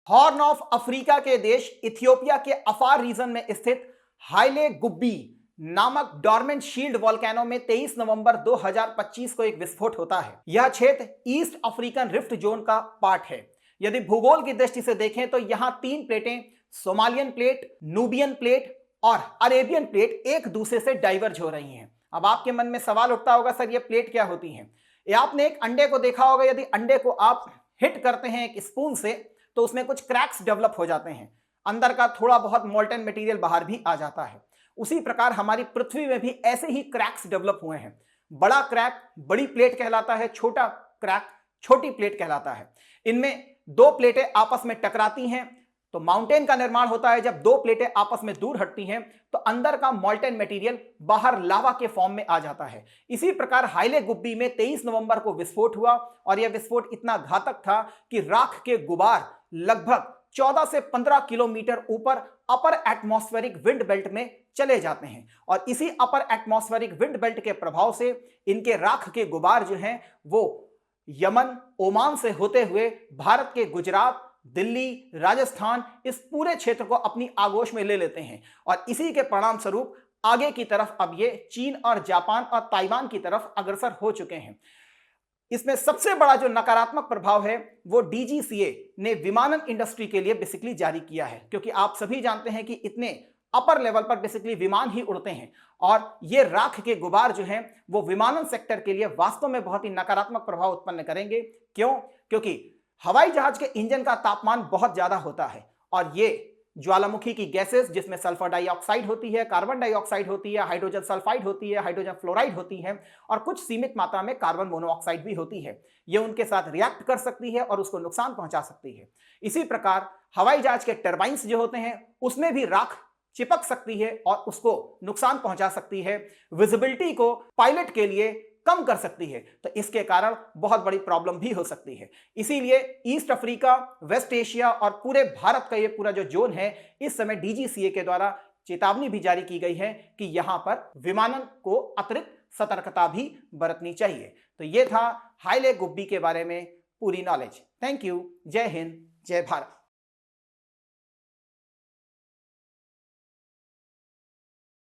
Horn of Africa के देश Ethiopia के अफार रीजन में स्थित हाइले गुब्बी नामक डॉर्मेंट शील्ड वॉल्केनो में 23 नवंबर 2025 को एक विस्फोट होता है। यह क्षेत्र ईस्ट अफ्रीकन रिफ्ट जोन का पार्ट है। यदि भूगोल की दृष्टि से देखें तो यहां तीन प्लेटें, सोमालियन प्लेट, नूबियन प्लेट और अरेबियन प्लेट एक दूसरे से डाइवर्ज हो रही हैं। अब आपके मन में सवाल उठता होगा, सर ये प्लेट क्या होती हैं? आपने एक अंडे को देखा होगा, यदि अंडे को आप हिट करते हैं एक स्पून से तो उसमें कुछ क्रैक्स डेवलप हो जाते हैं, अंदर का थोड़ा बहुत मोल्टन मटेरियल बाहर भी आ जाता है। उसी प्रकार हमारी पृथ्वी में भी ऐसे ही क्रैक्स डेवलप हुए हैं। बड़ा क्रैक बड़ी प्लेट कहलाता है, छोटा क्रैक छोटी प्लेट कहलाता है। इनमें दो प्लेटें आपस में टकराती हैं तो माउंटेन का निर्माण होता है। जब दो प्लेटें आपस में दूर हटती हैं तो अंदर का मोल्टन मटेरियल बाहर लावा के फॉर्म में आ जाता है। इसी प्रकार हाइले गुब्बी में 23 नवंबर को विस्फोट हुआ और यह विस्फोट इतना घातक था कि राख के गुबार लगभग 14 से 15 किलोमीटर ऊपर अपर एटमॉस्फेरिक विंड बेल्ट में चले जाते हैं और इसी अपर एटमॉस्फेरिक विंड बेल्ट के प्रभाव से इनके राख के गुबार जो हैं वो यमन, ओमान से होते हुए भारत के गुजरात, दिल्ली, राजस्थान, इस पूरे क्षेत्र को अपनी आगोश में ले लेते हैं और इसी के परिणाम स्वरूप आगे की तरफ अब ये चीन और जापान और ताइवान की तरफ अग्रसर हो चुके हैं। इसमें सबसे बड़ा जो नकारात्मक प्रभाव है वो डीजीसीए ने विमानन इंडस्ट्री के लिए बेसिकली जारी किया है, क्योंकि आप सभी जानते हैं कि इतने अपर लेवल पर बेसिकली विमान ही उड़ते हैं और ये राख के गुबार जो हैं वो विमानन सेक्टर के लिए वास्तव में बहुत ही नकारात्मक प्रभाव उत्पन्न करेंगे। क्यों? क्योंकि हवाई जहाज के इंजन का तापमान बहुत ज्यादा होता है और ये ज्वालामुखी की गैसेस जिसमें सल्फर डाइऑक्साइड होती है, कार्बन डाइऑक्साइड होती है, हाइड्रोजन सल्फाइड होती है, हाइड्रोजन फ्लोराइड होती है और कुछ सीमित मात्रा में कार्बन मोनोऑक्साइड भी होती है। ये उनके साथ रिएक्ट कर सकती है और उसको नुकसान पहुंचा सकती है। इसी प्रकार हवाई जहाज के टरबाइंस जो होते हैं उसमें भी राख चिपक सकती है और उसको नुकसान पहुंचा सकती है, विजिबिलिटी को पायलट के लिए कम कर सकती है। तो इसके कारण बहुत बड़ी प्रॉब्लम भी हो सकती है। इसीलिए ईस्ट अफ्रीका, वेस्ट एशिया और पूरे भारत का ये पूरा जो जोन है, इस समय डीजीसीए के द्वारा चेतावनी भी जारी की गई है कि यहां पर विमानन को अतिरिक्त सतर्कता भी बरतनी चाहिए। तो ये था हाइले गुब्बी के बारे में पूरी नॉलेज। Thank you. जय हिंद, जय भारत।